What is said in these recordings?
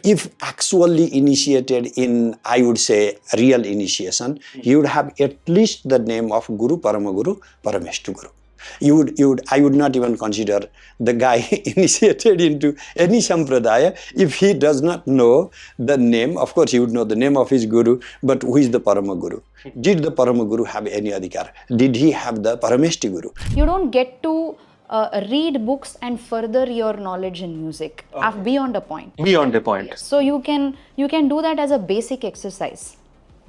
if actually initiated in, I would say, real initiation, you would have at least the name of Guru, Paramaguru, Parameshtu Guru. I would not even consider the guy initiated into any sampradaya if he does not know the name. Of course, he would know the name of his guru, but who is the Paramaguru? Did the Paramaguru have any adhikar? Did he have the Parameshti Guru? You don't get to read books and further your knowledge in music beyond a point. Beyond a point. So you can do that as a basic exercise.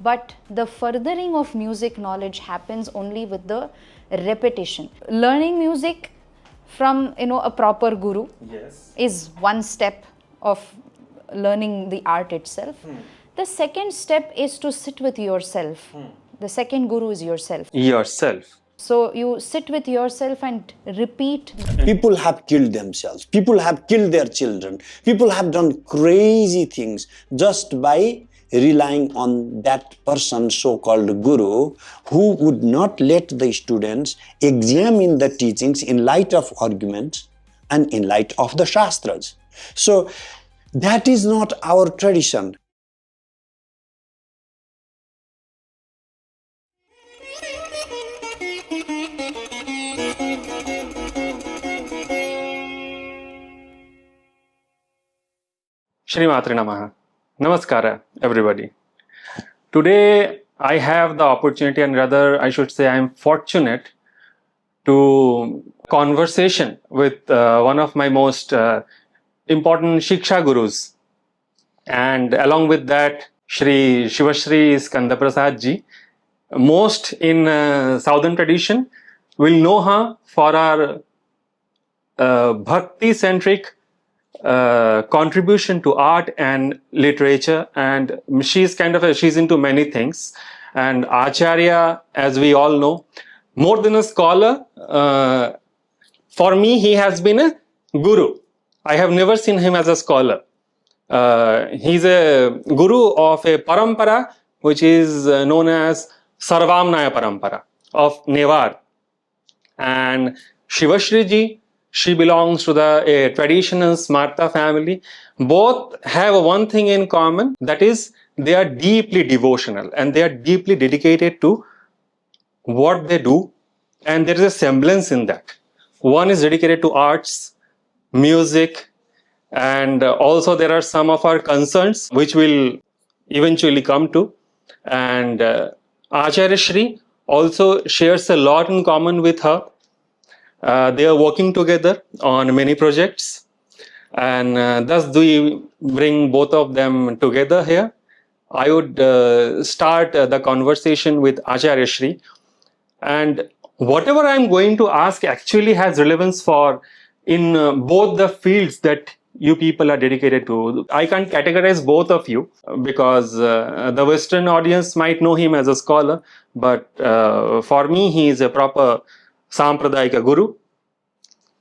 But the furthering of music knowledge happens only with the repetition. Learning music from a proper guru is one step of learning the art itself. The second step is to sit with yourself. The second guru is yourself. So you sit with yourself and repeat. People have killed themselves. People have killed their children. People have done crazy things just by relying on that person, so-called guru, who would not let the students examine the teachings in light of arguments and in light of the Shastras. So that is not our tradition. Shrimatre Namaha. Namaskara, everybody. Today, I have the opportunity, and rather, I should say, I am fortunate to conversation with one of my most important Shiksha gurus. And along with that, Shri Sivasri Skandaprasad ji, most in Southern tradition, will know her for our bhakti-centric contribution to art and literature, and she's into many things. And Acharya, as we all know, more than a scholar, for me he has been a guru. I have never seen him as a scholar. He's a guru of a parampara which is known as Sarvamnaya Parampara of Nevar. And Sivasri ji, she belongs to a traditional Smarta family. Both have one thing in common, that is, they are deeply devotional and they are deeply dedicated to what they do, and there is a semblance in that. One is dedicated to arts, music, and also there are some of our concerns which will eventually come to. And Acharya Shri also shares a lot in common with her. They are working together on many projects, and thus we bring both of them together here. I would start the conversation with Acharya Shri, and whatever I am going to ask actually has relevance for in both the fields that you people are dedicated to. I can't categorize both of you because the Western audience might know him as a scholar, but for me he is a proper Sampradayika Guru.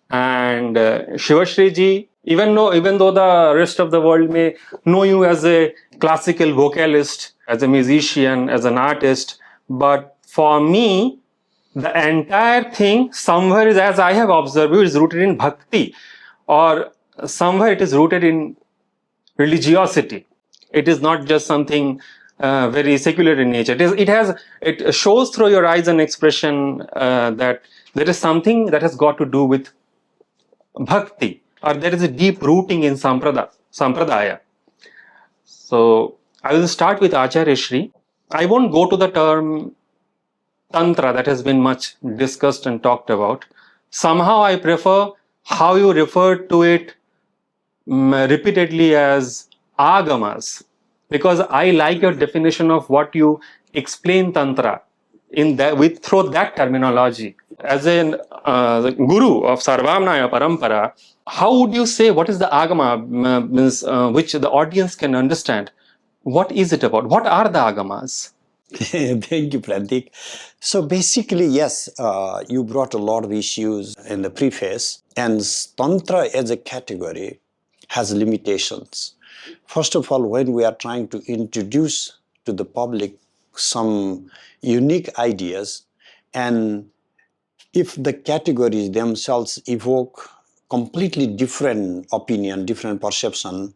And Sivasri ji, even though the rest of the world may know you as a classical vocalist, as a musician, as an artist, but for me, the entire thing somewhere is, as I have observed, is rooted in bhakti, or somewhere it is rooted in religiosity. It is not just something very secular in nature. It shows through your eyes and expression that there is something that has got to do with bhakti, or there is a deep rooting in sampradaya. So I will start with Acharya Shri. I won't go to the term Tantra that has been much discussed and talked about. Somehow I prefer how you refer to it repeatedly as Agamas, because I like your definition of what you explain Tantra in that through that terminology. As a guru of Sarvamnaya Parampara, how would you say what is the Agama, which the audience can understand? What is it about? What are the Agamas? Thank you, Prantik. So basically, yes, you brought a lot of issues in the preface, and Tantra as a category has limitations. First of all, when we are trying to introduce to the public some unique ideas, and if the categories themselves evoke completely different opinion, different perception,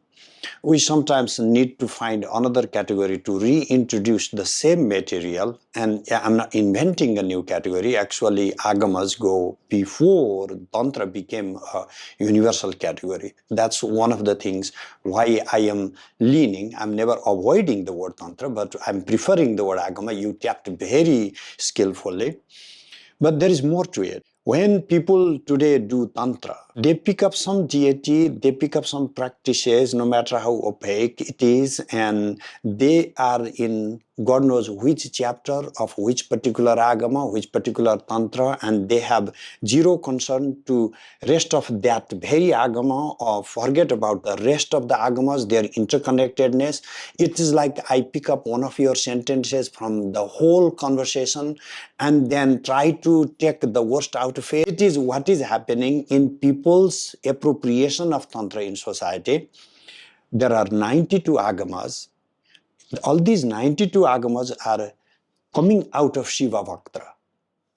we sometimes need to find another category to reintroduce the same material. And I'm not inventing a new category. Actually, Agamas go before Tantra became a universal category. That's one of the things why I am leaning. I'm never avoiding the word Tantra, but I'm preferring the word Agama. You tapped very skillfully. But there is more to it. When people today do Tantra, they pick up some deity, they pick up some practices, no matter how opaque it is, and they are in God knows which chapter of which particular Agama, which particular Tantra, and they have zero concern to rest of that very Agama or forget about the rest of the Agamas, their interconnectedness. It is like I pick up one of your sentences from the whole conversation and then try to take the worst out of it. It is what is happening in people's appropriation of Tantra in society. There are 92 Agamas. All these 92 Agamas are coming out of Shiva Vaktra,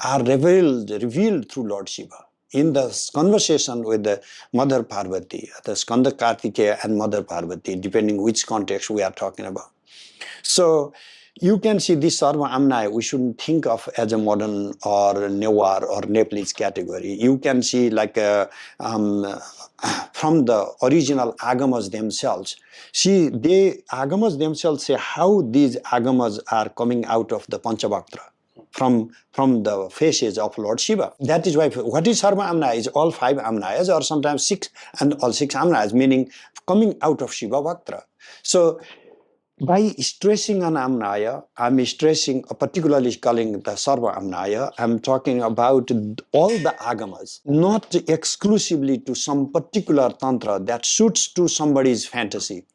are revealed through Lord Shiva. In the conversation with the Mother Parvati, the Skandaprasad and Mother Parvati, depending which context we are talking about. So you can see this Sarva Amnaya, we shouldn't think of as a modern or Newar or Nepalese category. You can see like from the original Agamas themselves. See, Agamas themselves say how these Agamas are coming out of the Panchavaktra. From the faces of Lord Shiva. That is why, what is Sarva Amnaya? Is all 5 Amnayas or sometimes 6 and all 6 Amnayas, meaning coming out of Shiva Vaktra. So, by stressing on Amnaya, I'm stressing, particularly calling the Sarva Amnaya, I'm talking about all the Agamas, not exclusively to some particular Tantra that suits to somebody's fantasy.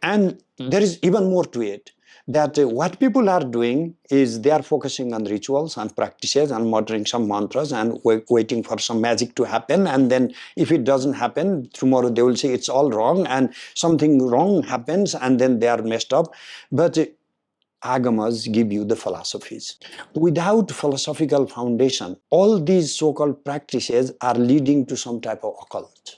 And there is even more to it, that what people are doing is they are focusing on rituals and practices and muttering some mantras and waiting for some magic to happen. And then if it doesn't happen, tomorrow they will say it's all wrong and something wrong happens and then they are messed up. But Agamas give you the philosophies. Without philosophical foundation, all these so-called practices are leading to some type of occult.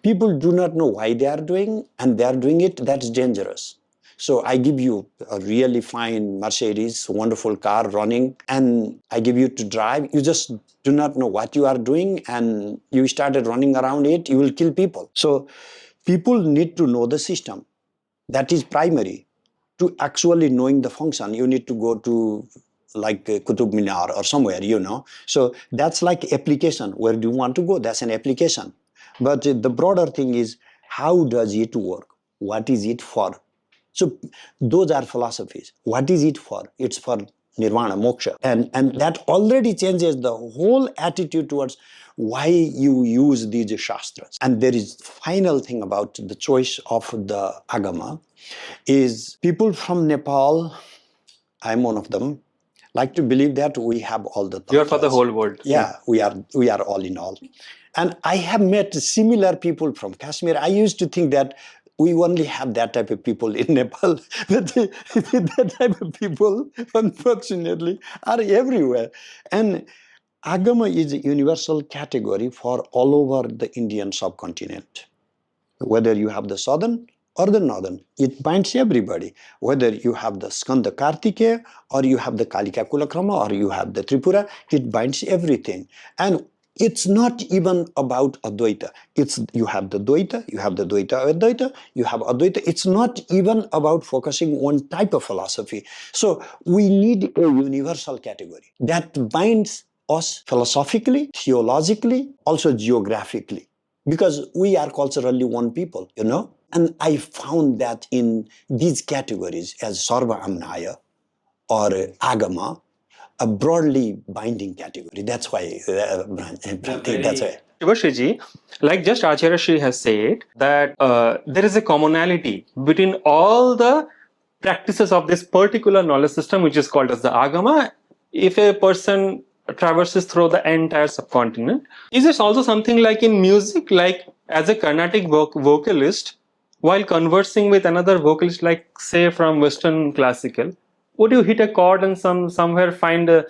People do not know why they are doing, and they are doing it. That's dangerous. So I give you a really fine Mercedes, wonderful car running, and I give you to drive. You just do not know what you are doing, and you started running around it, you will kill people. So people need to know the system. That is primary. To actually knowing the function, you need to go to like Qutub Minar or somewhere, you know. So that's like application. Where do you want to go? That's an application. But the broader thing is, how does it work? What is it for? So those are philosophies. What is it for? It's for nirvana, moksha. And that already changes the whole attitude towards why you use these shastras. And there is final thing about the choice of the Agama is people from Nepal, I'm one of them, like to believe that we have all the tantras. You're for the whole world. Yeah, we are all in all. And I have met similar people from Kashmir. I used to think that we only have that type of people in Nepal. But that type of people, unfortunately, are everywhere. And Agama is a universal category for all over the Indian subcontinent. Whether you have the southern or the northern, it binds everybody. Whether you have the Skanda Kartikeya or you have the Kalika Kulakrama or you have the Tripura, it binds everything. And it's not even about Advaita. You have the Dvaita, you have the Dvaita Advaita, you have Advaita. It's not even about focusing one type of philosophy. So we need a universal category that binds us philosophically, theologically, also geographically. Because we are culturally one people, you know. And I found that in these categories as Sarva Amnaya or Agama, a broadly binding category. That's why, that's why. Sivasri, like just Acharya Shri has said, that there is a commonality between all the practices of this particular knowledge system, which is called as the Agama. If a person traverses through the entire subcontinent, is this also something like in music, like as a Carnatic vocalist, while conversing with another vocalist, like say from Western classical, would you hit a chord and somewhere find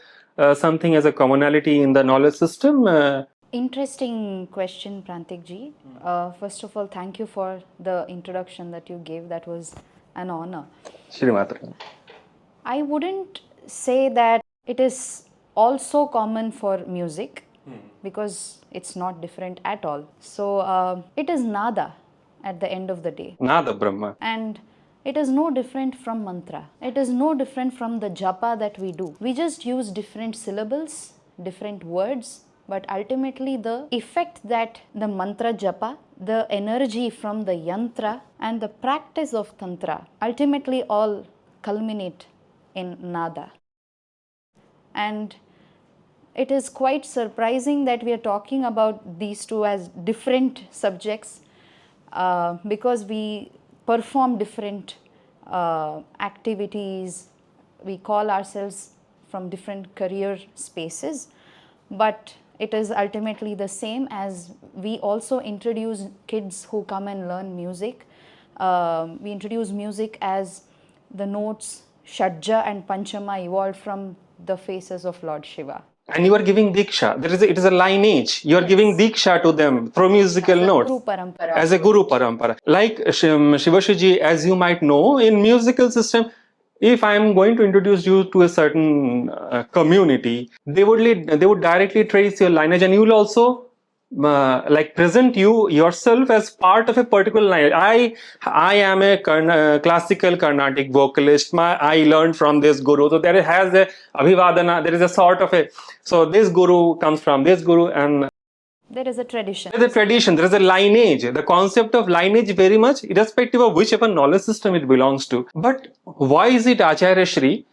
something as a commonality in the knowledge system? Interesting question, Prantik ji. First of all, thank you for the introduction that you gave. That was an honor. Shrimatra. I wouldn't say that it is also common for music because it's not different at all. So it is nada at the end of the day. Nada Brahma. And it is no different from mantra. It is no different from the japa that we do. We just use different syllables, different words, but ultimately the effect that the mantra japa, the energy from the yantra and the practice of tantra ultimately all culminate in nada. And it is quite surprising that we are talking about these two as different subjects because we perform different activities, we call ourselves from different career spaces, but it is ultimately the same as we also introduce kids who come and learn music. We introduce music as the notes Shadja and Panchama evolved from the faces of Lord Shiva. And you are giving Diksha. It is a lineage. You are giving Diksha to them through musical notes. Guru Parampara. As a Guru Parampara. Like Sivasri ji, as you might know, in musical system, if I am going to introduce you to a certain community, they would directly trace your lineage, and you will also like present you yourself as part of a particular lineage. I am a classical Carnatic vocalist. I learned from this guru. So there has a Abhivadana. There is a sort of a, so this guru comes from this guru, and there is a tradition. There is a tradition, there is a lineage. The concept of lineage very much irrespective of whichever knowledge system it belongs to. But why is it, Acharya Shri,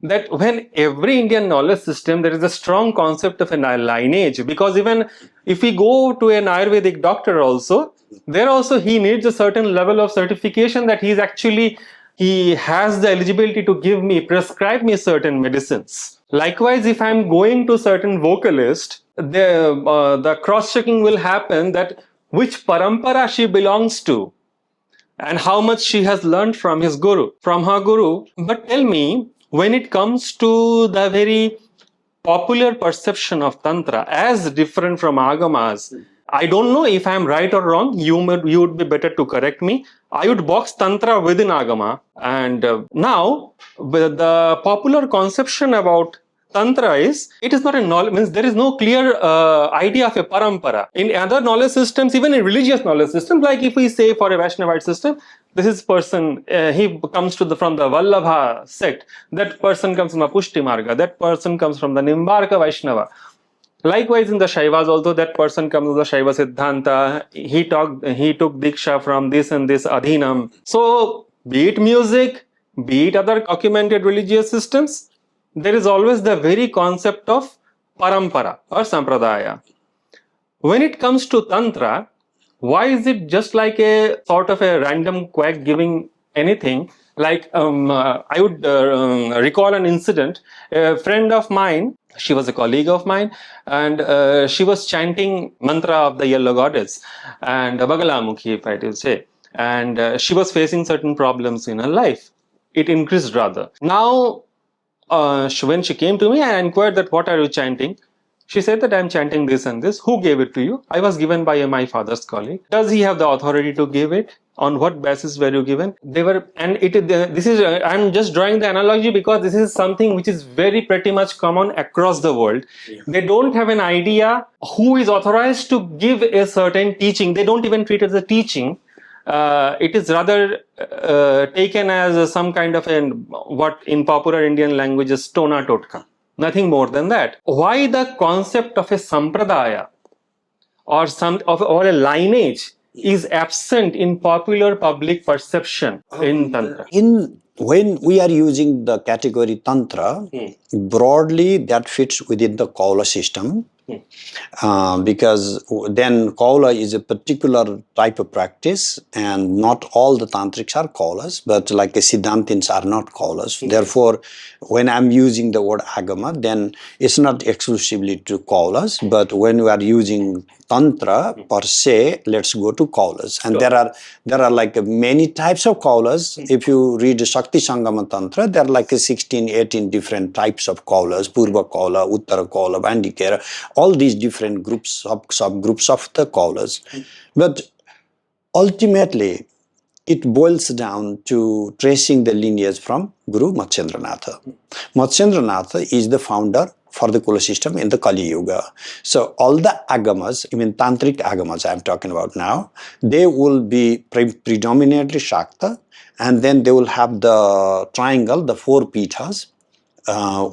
that when every Indian knowledge system, there is a strong concept of a lineage? Because even if we go to an Ayurvedic doctor also, there also he needs a certain level of certification that he has the eligibility to prescribe me certain medicines. Likewise, if I am going to certain vocalist, the cross-checking will happen that which parampara she belongs to and how much she has learned from her guru. But tell me, when it comes to the very popular perception of Tantra as different from Agamas, I don't know if I am right or wrong. You would be better to correct me. I would box Tantra within Agama. And now, the popular conception about Tantra is, it is not a knowledge, means there is no clear idea of a parampara. In other knowledge systems, even in religious knowledge systems, like if we say for a Vaishnavite system, this is person, he comes from the Vallabha sect, that person comes from the Pushti Marga, that person comes from the Nimbarka Vaishnava. Likewise, in the Shaivas also, that person comes from the Shaiva Siddhanta, he took Diksha from this and this Adhinam. So, be it music, be it other documented religious systems, there is always the very concept of parampara or sampradaya. When it comes to Tantra, why is it just like a sort of a random quack giving anything? Like I would recall an incident. A friend of mine, she was a colleague of mine, and she was chanting mantra of the yellow goddess and Bagalamukhi, if I did say. And she was facing certain problems in her life. It increased rather. Now, when she came to me, I inquired that what are you chanting? She said that I am chanting this and this. Who gave it to you? I was given by my father's colleague. Does he have the authority to give it? On what basis were you given? They were, and I'm just drawing the analogy because this is something which is very pretty much common across the world. Yeah. They don't have an idea who is authorized to give a certain teaching. They don't even treat it as a teaching. It is rather taken as some kind of what in popular Indian language is stona totka. Nothing more than that. Why the concept of a sampradaya or a lineage is absent in popular public perception in Tantra? When we are using the category Tantra, broadly that fits within the Kaula system. Because then Kaula is a particular type of practice, and not all the tantrics are Kaulas, but like the Siddhantins are not Kaulas. Therefore, when I'm using the word Agama, then it's not exclusively to Kaulas, but when we are using Tantra per se, let's go to Kaulas. And there are like many types of Kaulas. If you read Shakti Sangama Tantra, there are like 16, 18 different types of Kaulas, Purva Kaula, Uttara Kaula, Vandikera. all these different groups, subgroups of the Kaulas. But ultimately, it boils down to tracing the lineage from Guru Matsyendranatha. Matsyendranatha is the founder for the Kula system in the Kali Yuga. So all the Agamas, even Tantric Agamas I'm talking about now, they will be predominantly Shakta, and then they will have the triangle, the 4 Peethas,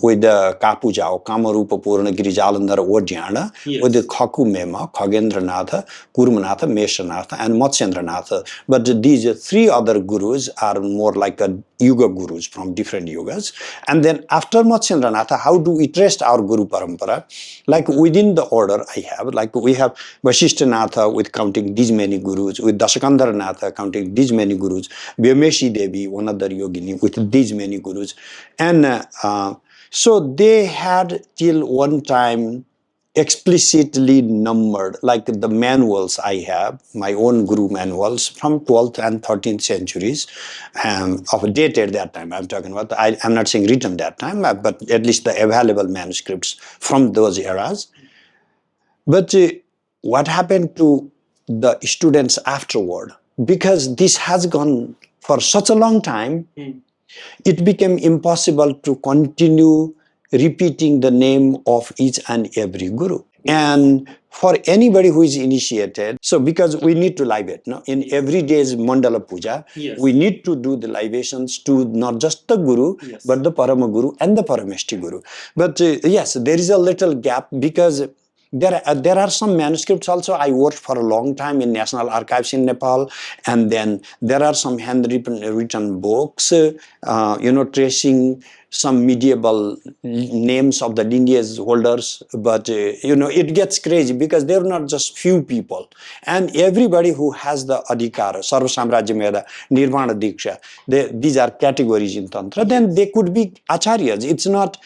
with the Kapuja or Kamarupa Purana Girijalandhara Ojjana, with the Khaku Mema, Khagendranatha, Kurumanatha, Meshanatha, and Matsyendranatha. But these 3 other gurus are more like a Yuga gurus from different yugas. And then after Matsyendranatha, how do we trace our Guru Parampara? Like within the order I have, like we have Vasishthanatha with counting these many gurus, with Dasakandharanatha counting these many gurus, Vyameshi Devi, one other yogini, with these many gurus. And so they had till one time explicitly numbered, like the manuals I have, my own guru manuals from 12th and 13th centuries, of dated that time I'm talking about. I'm not saying written that time, but at least the available manuscripts from those eras. But what happened to the students afterward? Because this has gone for such a long time, it became impossible to continue repeating the name of each and every guru. And for anybody who is initiated, so because we need to libate, no? In every day's Mandala Puja, we need to do the libations to not just the guru, but the Parama Guru and the Parameshti Guru. But yes, there is a little gap because there are some manuscripts also. I worked for a long time in National Archives in Nepal, and then there are some handwritten books, tracing some medieval names of the lineage holders. But, it gets crazy because they're not just few people. And everybody who has the adhikara, Sarva Samrajya Meda, Nirvana Diksha, these are categories in Tantra, then they could be Acharyas. It's not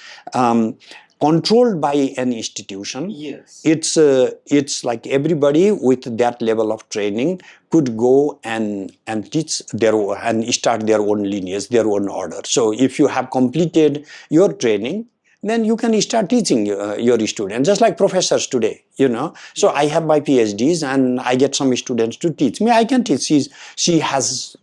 controlled by an institution. It's like everybody with that level of training could go and teach and start their own lineage, their own order. So if you have completed your training, then you can start teaching your students, just like professors today, So I have my PhDs and I get some students to teach me. I can teach. She has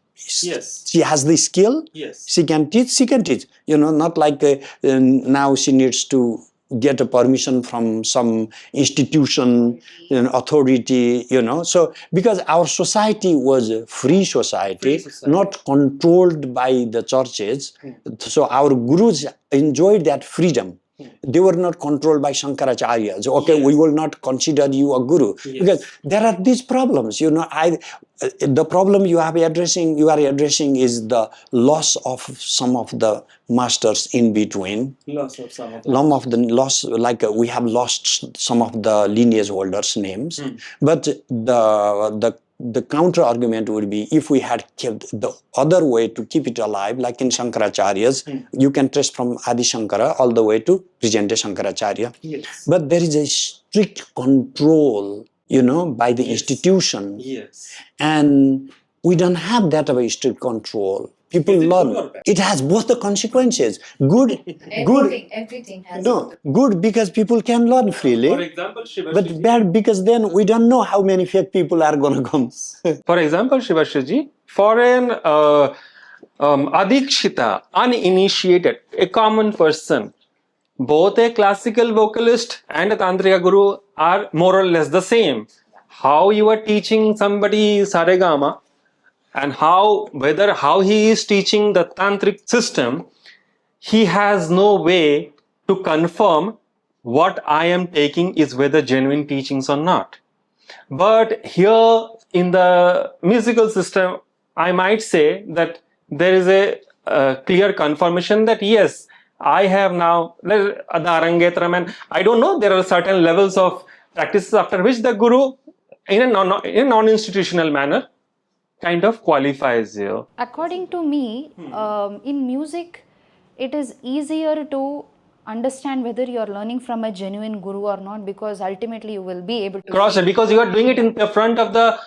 the skill. She can teach. Not like now she needs to get a permission from some institution, authority, So because our society was a free society, not controlled by the churches, so our gurus enjoyed that freedom. They were not controlled by Shankaracharyas. Okay, we will not consider you a guru. Because there are these problems. The problem you are addressing is the loss of some of the masters in between. Like we have lost some of the lineage holders' names. But the counter argument would be, if we had kept the other way to keep it alive, like in Shankaracharya's, you can trace from Adi Shankara all the way to present day Shankaracharya. But there is a strict control, by the institution. And we don't have that of a strict control. People learn. It has both the consequences. Everything has. No, good because people can learn freely. For example, but bad because then we don't know how many fake people are going to come. For example, Sivasri, for an adikshita, uninitiated, a common person, both a classical vocalist and a tantrika guru are more or less the same. How you are teaching somebody Are Agama, and how he is teaching the tantric system, he has no way to confirm what I am taking is whether genuine teachings or not. But here in the musical system, I might say that there is a clear confirmation that yes, I have now the Arangetram, and I don't know, there are certain levels of practices after which the guru in a non-institutional manner kind of qualifies you. According to me, in music, it is easier to understand whether you are learning from a genuine guru or not, because ultimately you will be able to cross it, because you are doing it in the front of the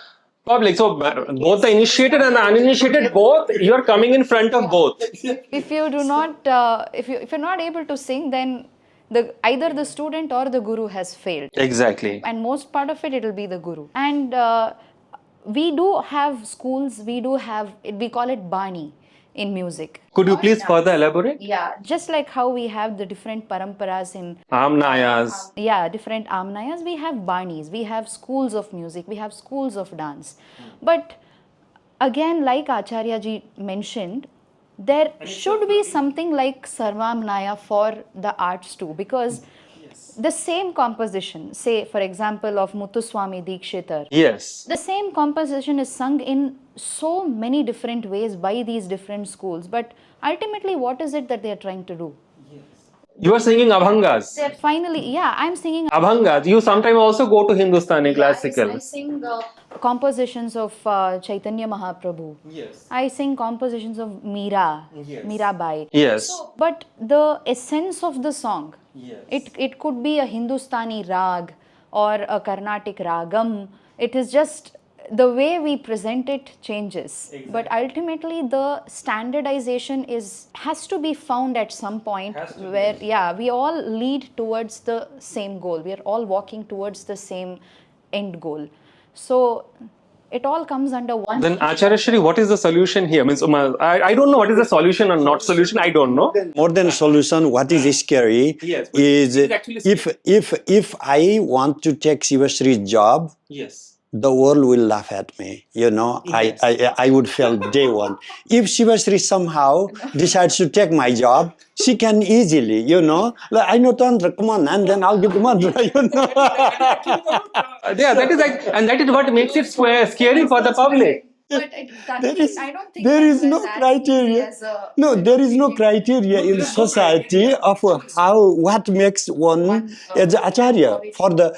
public. So both the initiated and the uninitiated, both you are coming in front of both. If you do not, if you're not able to sing, then either the student or the guru has failed. Exactly. And most part of it will be the guru. And we do have schools, we call it Bani in music. Could you please further elaborate? Yeah, just like how we have the different paramparas in Amnayas. different amnayas, we have banis, we have schools of music, we have schools of dance. But again, like Acharya ji mentioned, there should be something like Sarvamnaya for the arts too, because the same composition, say for example of Muthuswami Dikshitar, Yes. the same composition is sung in so many different ways by these different schools, but ultimately what is it that they are trying to do? You are singing Abhangas. They're finally, I'm singing Abhangas. You sometimes also go to Hindustani classical. I sing compositions of Chaitanya Mahaprabhu. Yes. I sing compositions of Mirabai. Yes. So, but the essence of the song, Yes. it could be a Hindustani rag or a Carnatic ragam. It is just the way we present it changes. Exactly. But ultimately the standardization has to be found at some point where we all lead towards the same goal. We are all walking towards the same end goal. So it all comes under one. Then Acharya Shri, what is the solution here? Means I don't know what is the solution or not solution. I don't know. More than solution, what is scary Yes, is it is actually if I want to take Sivasri's job, Yes. the world will laugh at me. Yes. I would fail day one. If Sivasri somehow decides to take my job, she can easily, like, I know Tantra, come on, and then I'll give the mantra, Yeah, that is what makes it scary for the public. But I don't think there is that's no as criteria. easy as No, there is no criteria in society of what makes one as an Acharya for the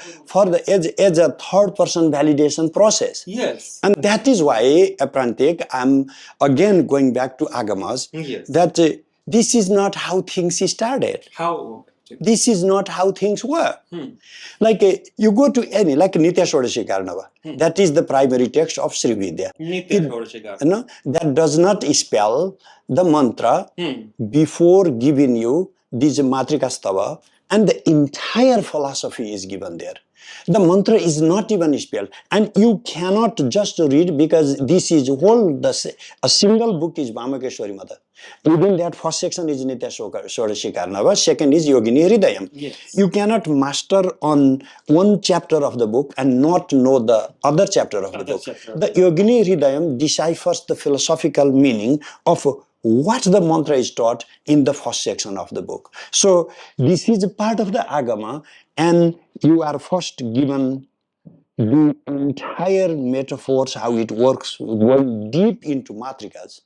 as a third person validation process. Yes. And that is why, Aprantik, I'm again going back to Agamas, Yes. that this is not how things started. How? This is not how things were. Like you go to any, like Nitya Shodashi Karnava, that is the primary text of Sri Vidya. That does not spell the mantra before giving you this Matrika Stava, and the entire philosophy is given there. The mantra is not even spelled, and you cannot just read, because this is a single book is Bhamakeshwari Mata. Within that first section is Nitya Shodashi Karnava, second is Yogini Hridayam. Yes. You cannot master on one chapter of the book and not know the other chapter of the book. The Yogini Hridayam deciphers the philosophical meaning of what the mantra is taught in the first section of the book. So this is a part of the Agama, and you are first given the entire metaphors, how it works, going deep into matrikas.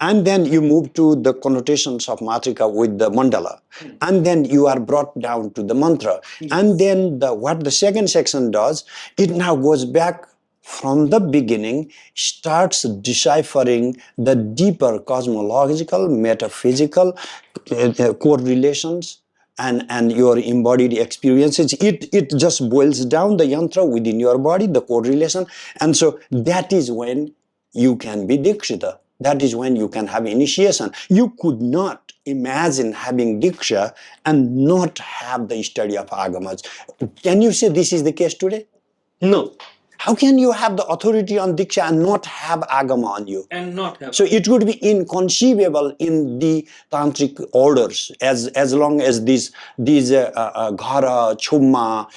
And then you move to the connotations of matrika with the mandala. And then you are brought down to the mantra. And then what the second section does, it now goes back from the beginning, starts deciphering the deeper cosmological, metaphysical correlations and your embodied experiences. It just boils down the yantra within your body, the correlation. And so that is when you can be Dikshita. That is when you can have initiation. You could not imagine having Diksha and not have the study of Agamas. Can you say this is the case today? No. How can you have the authority on Diksha and not have Agama on you? And not have. So it would be inconceivable in the Tantric orders, as long as these Ghara, Chumma,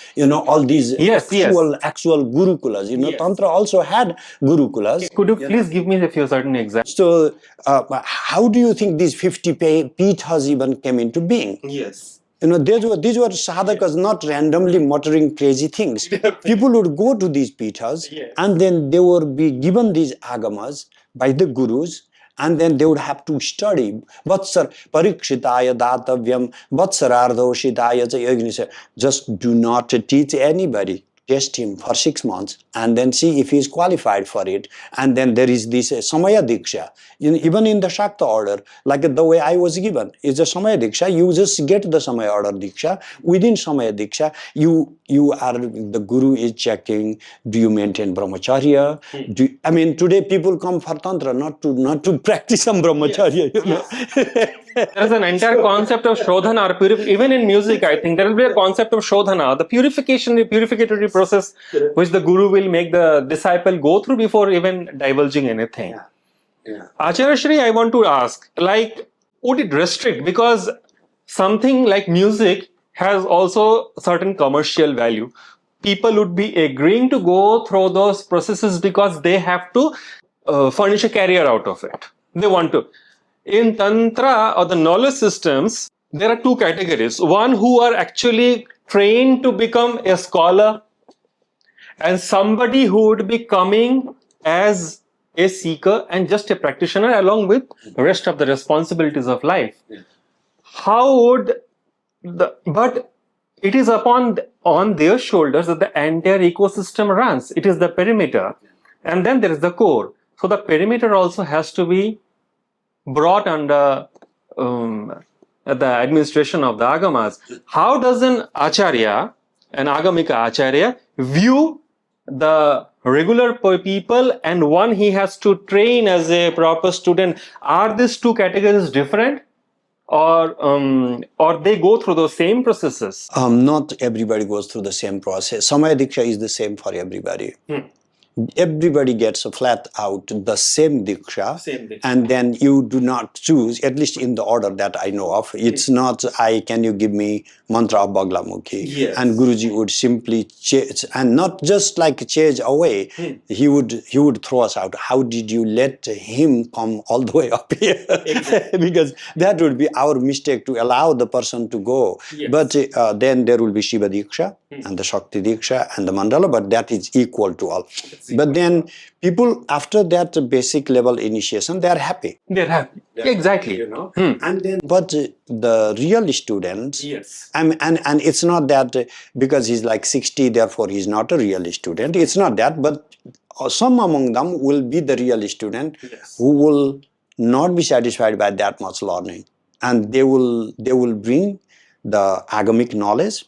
all these actual gurukulas. Tantra also had gurukulas. Could you please give me a few certain examples? So how do you think these 50 Peethas even came into being? Yes. These were sadhakas, not randomly muttering crazy things. People would go to these Peethas, and then they would be given these Agamas by the gurus, and then they would have to study. Vatsar parikshitaya datavyam vatsarardhoshitaya cha yogini. Just do not teach anybody. Test him for 6 months and then see if he is qualified for it. And then there is this Samaya Diksha. Even in the Shakta order, like the way I was given, is a Samaya Diksha. You just get the Samaya order Diksha. Within Samaya Diksha, the Guru is checking, do you maintain Brahmacharya? Today people come for Tantra not to practice some Brahmacharya. There's an entire concept of shodhana, or even in music, I think there will be a concept of shodhana, the purification, the purificatory process which the guru will make the disciple go through before even divulging anything. Acharya Shri, I want to ask, like, would it restrict? Because something like music has also certain commercial value. People would be agreeing to go through those processes because they have to furnish a career out of it. They want to. In Tantra or the knowledge systems, there are two categories. One who are actually trained to become a scholar, and somebody who would be coming as a seeker and just a practitioner along with the rest of the responsibilities of life. How would but it is on their shoulders that the entire ecosystem runs. It is the perimeter, and then there is the core. So the perimeter also has to be brought under the administration of the Agamas. How does an Acharya, an Agamika Acharya, view the regular people and one he has to train as a proper student? Are these two categories different, or they go through those same processes? Not everybody goes through the same process. Samaya Diksha is the same for everybody. Everybody gets a flat out the same diksha, and then you do not choose, at least in the order that I know of. It's not, can you give me mantra of Baglamukhi? And Guruji would simply change, and not just like change away. He would throw us out. How did you let him come all the way up here? Because that would be our mistake, to allow the person to go. But then there will be Shiva Diksha and the Shakti Diksha and the Mandala, but that is equal to all. But then people, after that basic level initiation, they are happy. They're happy. Exactly. You know? And then, but the real students, and it's not that because he's like 60, therefore he's not a real student. It's not that, but some among them will be the real student who will not be satisfied by that much learning, and they will bring the agamic knowledge,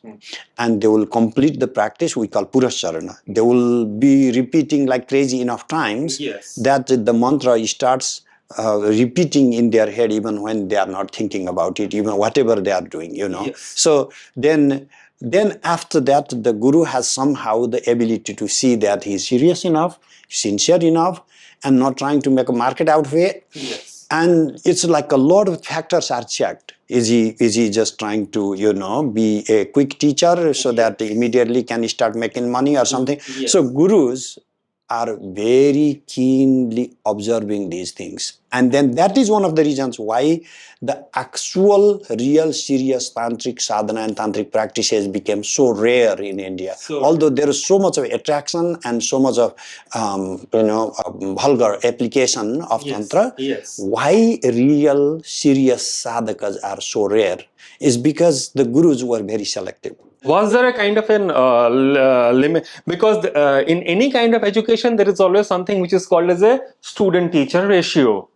and they will complete the practice we call Purascharana. They will be repeating like crazy enough times that the mantra starts repeating in their head even when they are not thinking about it, even whatever they are doing, you know. So then after that, the Guru has somehow the ability to see that he is serious enough, sincere enough, and not trying to make a market out of it. And it's like a lot of factors are checked. Is he just trying to, you know, be a quick teacher so that they immediately can start making money or something? So gurus are very keenly observing these things. And then that is one of the reasons why the actual, real, serious tantric sadhana and tantric practices became so rare in India. Although there is so much of attraction and so much of, vulgar application of Tantra, why real, serious sadhakas are so rare is because the gurus were very selective. Was there a kind of an limit? Because in any kind of education, there is always something which is called as a student-teacher ratio.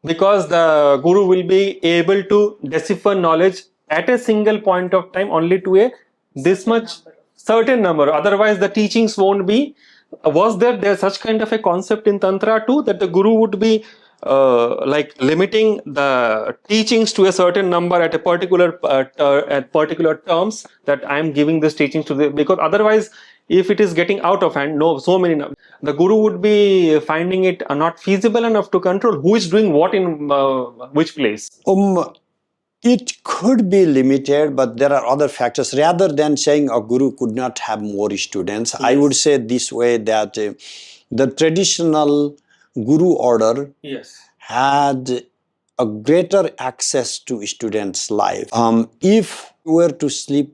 Because the guru will be able to decipher knowledge at a single point of time only to a this much certain number. Otherwise, the teachings won't be. Was there such kind of a concept in Tantra too, that the guru would be like limiting the teachings to a certain number at a particular at particular terms, that I am giving this teachings to the, because otherwise if it is getting out of hand, the guru would be finding it not feasible enough to control who is doing what in which place. It could be limited, but there are other factors. Rather than saying a guru could not have more students, I would say this way, that the traditional Guru order had a greater access to students' life. If you were to sleep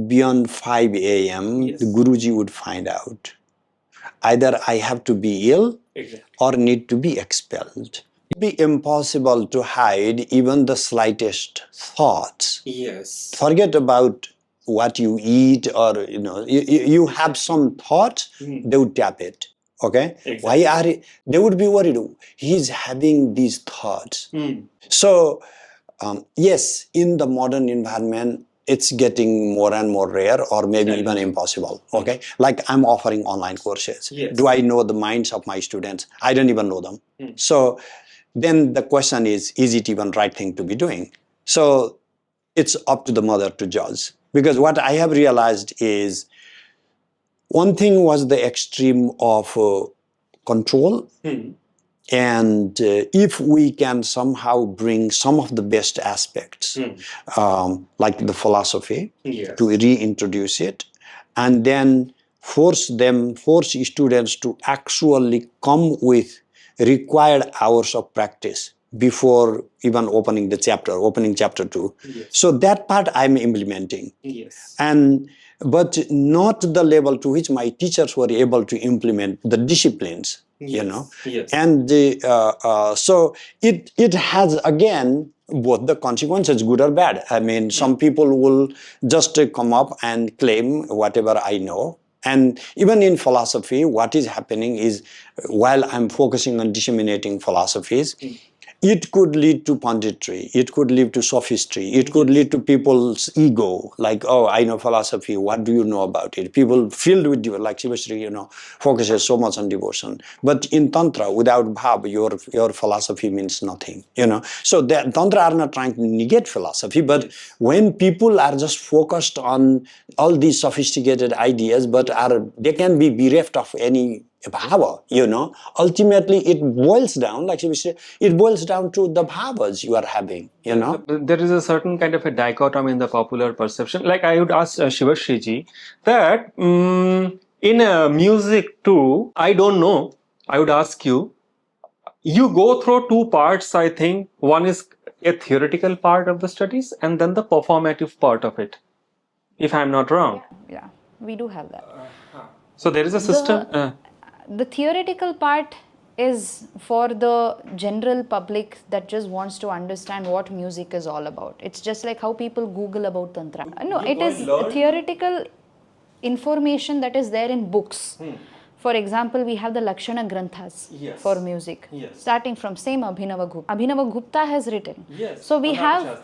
beyond 5 a.m., the Guruji would find out. Either I have to be ill or need to be expelled. It would be impossible to hide even the slightest thoughts. Forget about what you eat, or you have some thoughts, they would tap it. Okay, why they would be worried? He's having these thoughts. So yes, in the modern environment, it's getting more and more rare, or maybe even impossible. Okay, like I'm offering online courses. Do I know the minds of my students? I don't even know them. So then the question is it even right thing to be doing? So it's up to the mother to judge. Because what I have realized is, one thing was the extreme of control. And if we can somehow bring some of the best aspects, like the philosophy, to reintroduce it, and then force students to actually come with required hours of practice before even opening chapter 2. So that part I'm implementing. But not the level to which my teachers were able to implement the disciplines. And so it has, again, both the consequences, good or bad. I mean, some people will just come up and claim whatever I know. And even in philosophy, what is happening is, while I'm focusing on disseminating philosophies, it could lead to punditry, it could lead to sophistry, it could lead to people's ego, like, oh, I know philosophy, what do you know about it? People filled with devotion, like Sivasri, focuses so much on devotion. But in Tantra, without bhava, your philosophy means nothing, So the Tantra are not trying to negate philosophy, but when people are just focused on all these sophisticated ideas, but they can be bereft of any bhava, ultimately it boils down, like we say, it boils down to the bhavas you are having, There is a certain kind of a dichotomy in the popular perception. Like I would ask Sivasri ji that in music too, I don't know, I would ask you go through two parts, I think. One is a theoretical part of the studies and then the performative part of it, if I'm not wrong. Yeah, we do have that. So there is a system. The theoretical part is for the general public that just wants to understand what music is all about. It's just like how people Google about Tantra. No, it is theoretical information that is there in books. For example, we have the Lakshana Granthas for music, starting from same Abhinava Gupta. Abhinava Gupta has written. So we have,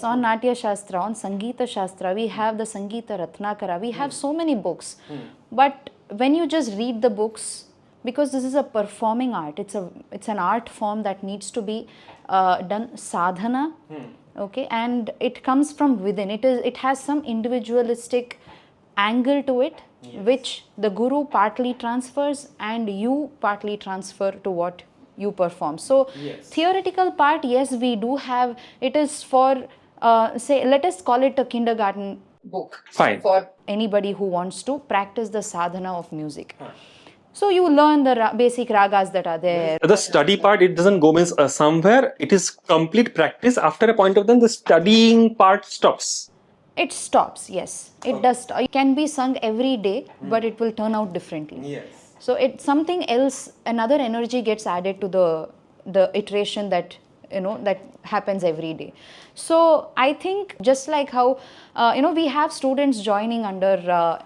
on Natya Shastra, on Sangeeta Shastra, we have the Sangeeta Ratnakara, we have so many books. But when you just read the books, because this is a performing art, it's an art form that needs to be done sadhana, okay, and it comes from within. It has some individualistic angle to it, which the guru partly transfers and you partly transfer to what you perform. So theoretical part, yes, we do have. It is for say, let us call it a kindergarten book. Fine. For anybody who wants to practice the sadhana of music. So you learn the basic ragas that are there. The study part, it doesn't go means somewhere. It is complete practice. After a point of time, the studying part stops. It stops, yes. It does. It can be sung every day, but it will turn out differently. So it's something else, another energy gets added to the iteration that that happens every day. So I think just like how we have students joining under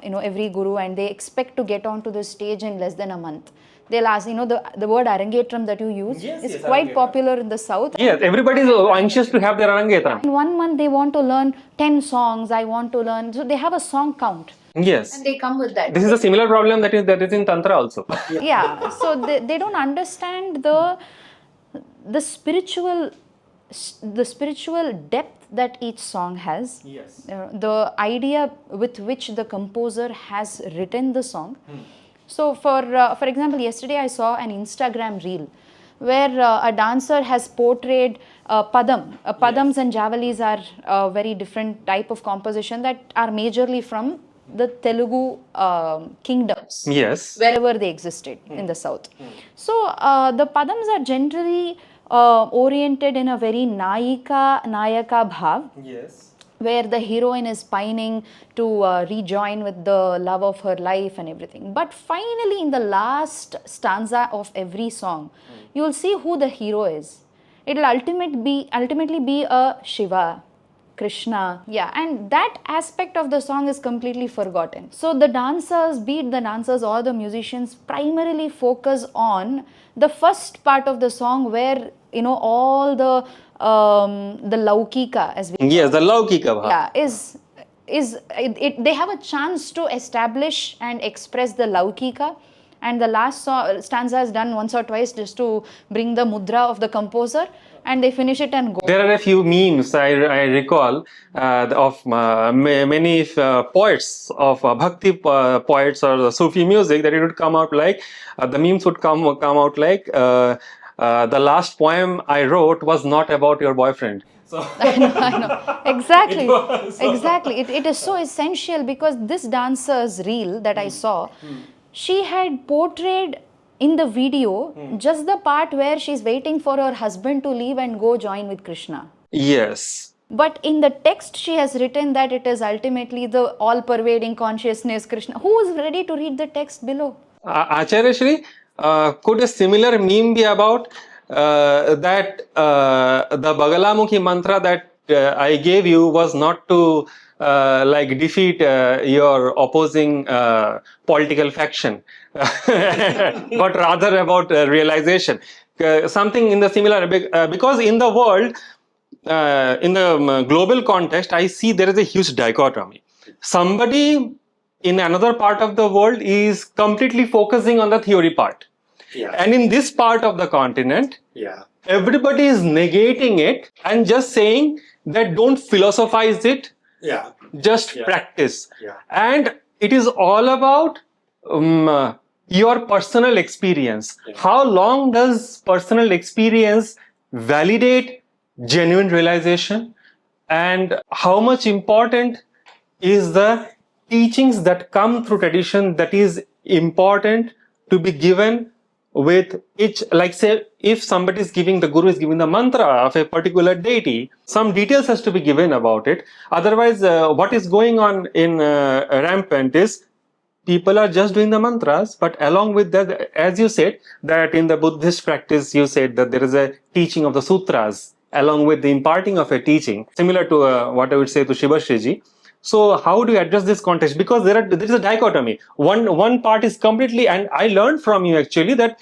every guru, and they expect to get onto the stage in less than a month. They'll ask, the word arangetram that you use is quite popular in the south. Yes, everybody is anxious to have their arangetram. In 1 month, they want to learn 10 songs. I want to learn. So they have a song count. Yes. And they come with that. This is a similar problem that is in Tantra also. Yeah. So they don't understand the spiritual depth that each song has. The idea with which the composer has written the song. So for example, yesterday I saw an Instagram reel where a dancer has portrayed padam. Padams and javalis are a very different type of composition that are majorly from the Telugu kingdoms. Wherever they existed in the south. So the padams are generally oriented in a very nayaka bhav. Where the heroine is pining to rejoin with the love of her life and everything. But finally, in the last stanza of every song, you will see who the hero is. It will ultimately be a Shiva, Krishna. Yeah, and that aspect of the song is completely forgotten. So the dancers, be it the dancers or the musicians, primarily focus on the first part of the song where, all the laukika, as we call it. The laukika. Yeah, they have a chance to establish and express the laukika, and the last stanza is done once or twice just to bring the mudra of the composer, and they finish it and go. There are a few memes I recall of many poets of bhakti poets or the Sufi music, that it would come out like the memes would come out like the last poem I wrote was not about your boyfriend. So I know. Exactly. Exactly. It is so essential, because this dancer's reel that I saw, she had portrayed in the video just the part where she's waiting for her husband to leave and go join with Krishna. yes. But in the text, she has written that it is ultimately the all-pervading consciousness, Krishna. Who is ready to read the text below? Acharya Shri, could a similar meme be about that the Bagalamukhi mantra that I gave you was not to like defeat your opposing political faction, but rather about realization. Something in the similar, because in the world, in the global context, I see there is a huge dichotomy. Somebody in another part of the world is completely focusing on the theory part. Yeah. And in this part of the continent, Yeah. everybody is negating it and just saying that don't philosophize it, Yeah. just practice. Yeah. And it is all about your personal experience. Yeah. How long does personal experience validate genuine realization? And how much important is the teachings that come through tradition that is important to be given with each, like say, if somebody is giving, the guru is giving the mantra of a particular deity, some details has to be given about it. Otherwise, what is going on in rampant is people are just doing the mantras, but along with that, as you said, that in the Buddhist practice, you said that there is a teaching of the sutras along with the imparting of a teaching, similar to what I would say to Sivasri ji. So how do you address this context? Because there is a dichotomy. One part is completely, and I learned from you actually that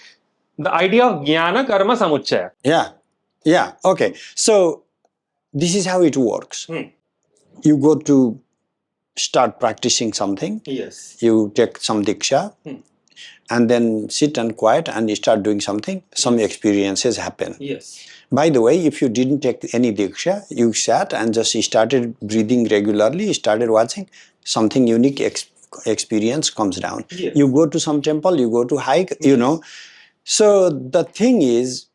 the idea of jnana karma samuccaya. Yeah. Yeah. Okay. So this is how it works. You go to start practicing something. Yes. You take some diksha and then sit and quiet and you start doing something. Some experiences happen. Yes. By the way, if you didn't take any diksha, you sat and just started breathing regularly, started watching, something unique experience comes down. Yes. You go to some temple, you go to hike, you know. So the thing is,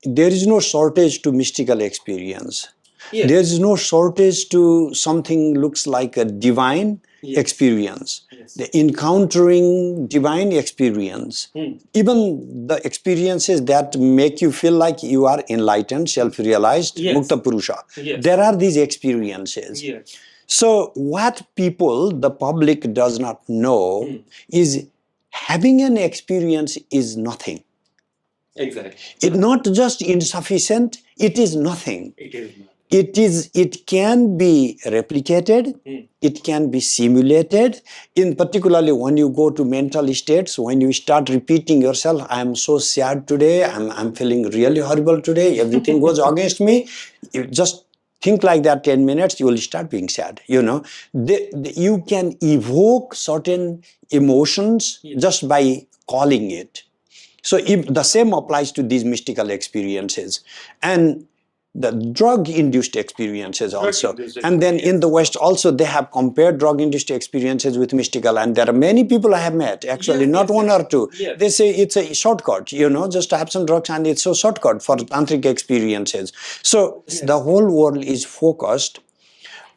there is no shortage to mystical experience. Yes. There is no shortage to something looks like a divine experience. Yes. The encountering divine experience. Even the experiences that make you feel like you are enlightened, self-realized, Mukta Purusha. Yes. There are these experiences. Yes. So what people, the public does not know is having an experience is nothing. Exactly. It's not just insufficient, it is nothing. It is not. It can be replicated, it can be simulated, in particularly when you go to mental states, when you start repeating yourself, I am so sad today, I'm feeling really horrible today, everything goes against me. You just think like that 10 minutes, you will start being sad, you know. You can evoke certain emotions just by calling it. So if the same applies to these mystical experiences and the drug-induced experiences also. And then in the West also they have compared drug-induced experiences with mystical, and there are many people I have met, actually, not one or two. They say it's a shortcut, you know, just have some drugs and it's so shortcut for tantric experiences. So the whole world is focused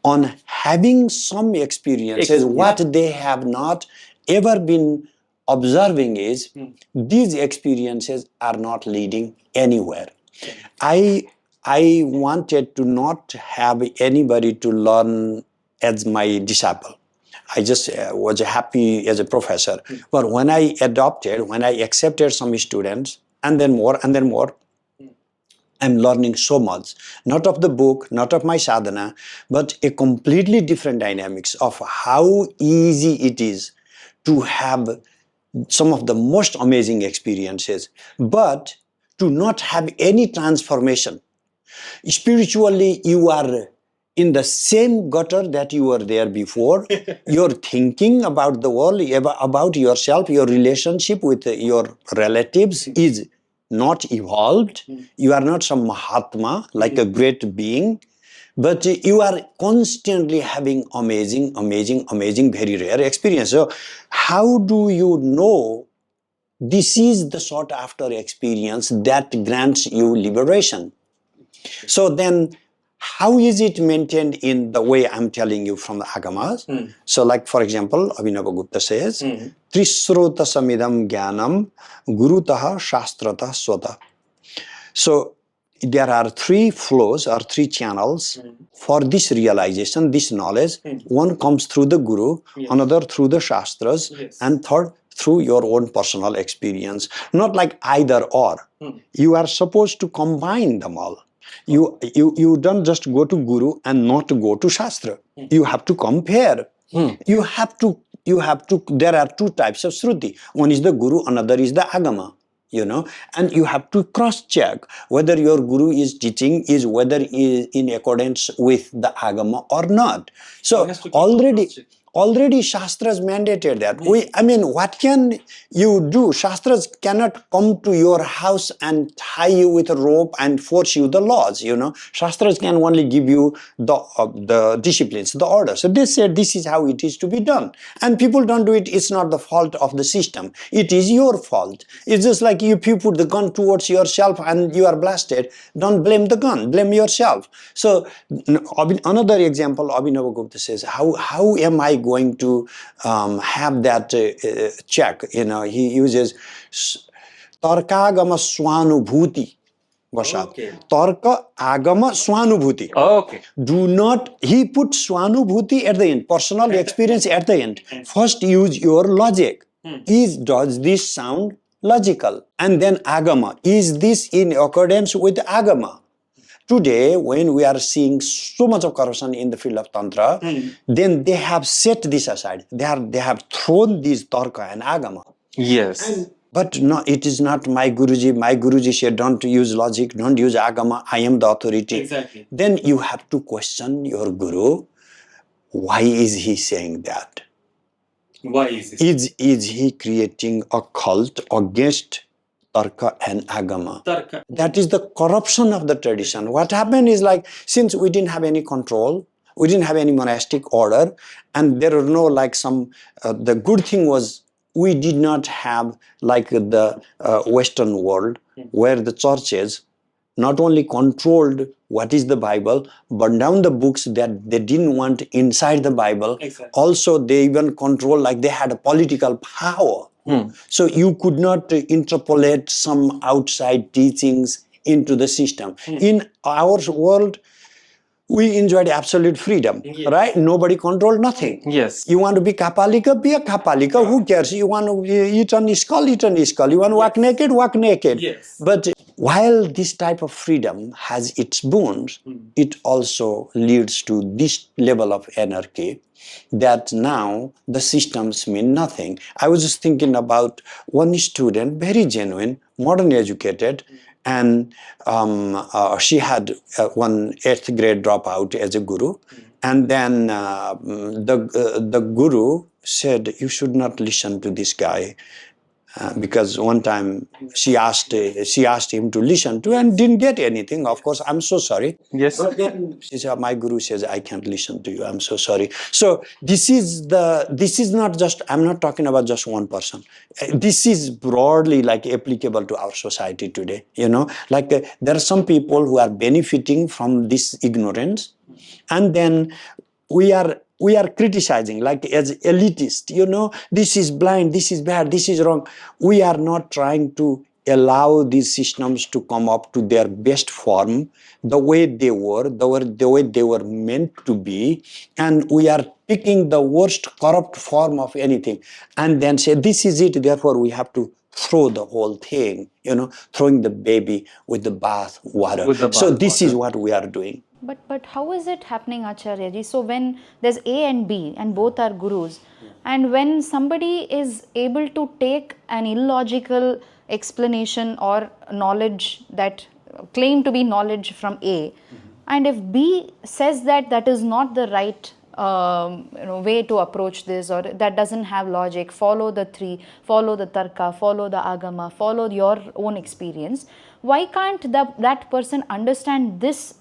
on having some experiences. What they have not ever been observing is these experiences are not leading anywhere. I wanted to not have anybody to learn as my disciple. I just was happy as a professor. But when I accepted some students, and then more, I'm learning so much. Not of the book, not of my sadhana, but a completely different dynamics of how easy it is to have some of the most amazing experiences, but to not have any transformation. Spiritually, you are in the same gutter that you were there before. Your thinking about the world, about yourself, your relationship with your relatives is not evolved. You are not some Mahatma, like a great being, but you are constantly having amazing, very rare experience. So how do you know this is the sought after experience that grants you liberation? So then, how is it maintained in the way I'm telling you from the Agamas? So like, for example, Abhinava Gupta says, Trisrota samidam jnanam gurutaha shastrata swata. So there are three flows or three channels for this realization, this knowledge. One comes through the Guru, another through the Shastras, and third through your own personal experience. Not like either or. You are supposed to combine them all. You don't just go to Guru and not go to Shastra. You have to compare. You have to, there are two types of Shruti. One is the Guru, another is the Agama. And you have to cross-check whether your Guru is teaching is whether is in accordance with the Agama or not. So already Shastras mandated that. What can you do? Shastras cannot come to your house and tie you with a rope and force you the laws, Shastras can only give you the disciplines, the orders. So they said this is how it is to be done. And people don't do it. It's not the fault of the system. It is your fault. It's just like if you put the gun towards yourself and you are blasted, don't blame the gun, blame yourself. So another example, Abhinava Gupta says, how am I going to have that check? He uses Tarka-agama swanubhuti. Tarka agama swanubhuti. Do not, he put swanubhuti at the end, personal experience at the end. First use your logic. Does this sound logical? And then agama. Is this in accordance with agama? Today, when we are seeing so much of corruption in the field of Tantra, then they have set this aside. They have thrown these Tarka and Agama. Yes. But no, it is not my Guruji. My Guruji said, don't use logic, don't use Agama. I am the authority. Exactly. Then you have to question your Guru. Why is he saying that? Why is this? Is he creating a cult against Tarka and Agama? Tarka. That is the corruption of the tradition. What happened is, like, since we didn't have any control, we didn't have any monastic order, and there were no the good thing was we did not have like the Western world where the churches not only controlled what is the Bible, but down the books that they didn't want inside the Bible. Exactly. Also, they even controlled, like they had a political power. So you could not interpolate some outside teachings into the system. In our world, we enjoyed absolute freedom, right? Nobody controlled nothing. Yes. You want to be Kapalika, be a Kapalika. Who cares? You want to eat an skull, eat an skull. You want to walk naked, walk naked. Yes. But while this type of freedom has its boons, it also leads to this level of anarchy that now the systems mean nothing. I was just thinking about one student, very genuine, modern educated, and she had one 8th grade dropout as a guru. And then the guru said, you should not listen to this guy. Because one time she asked him to listen to and didn't get anything. Of course, I'm so sorry. Yes. But then she said, my guru says, I can't listen to you. I'm so sorry. So this is not just, I'm not talking about just one person. This is broadly like applicable to our society today. Like there are some people who are benefiting from this ignorance, and then we are criticizing, like as elitist, this is blind, this is bad, this is wrong. We are not trying to allow these systems to come up to their best form, the way they were, the way they were meant to be, and we are picking the worst corrupt form of anything and then say, this is it, therefore we have to throw the whole thing, throwing the baby with the bath water. So this is what we are doing. But how is it happening, Acharya ji? So when there's A and B and both are gurus, and when somebody is able to take an illogical explanation or knowledge that claim to be knowledge from A, And if B says that that is not the right way to approach this, or that doesn't have logic, follow the three, follow the tarka, follow the agama, follow your own experience, why can't that person understand this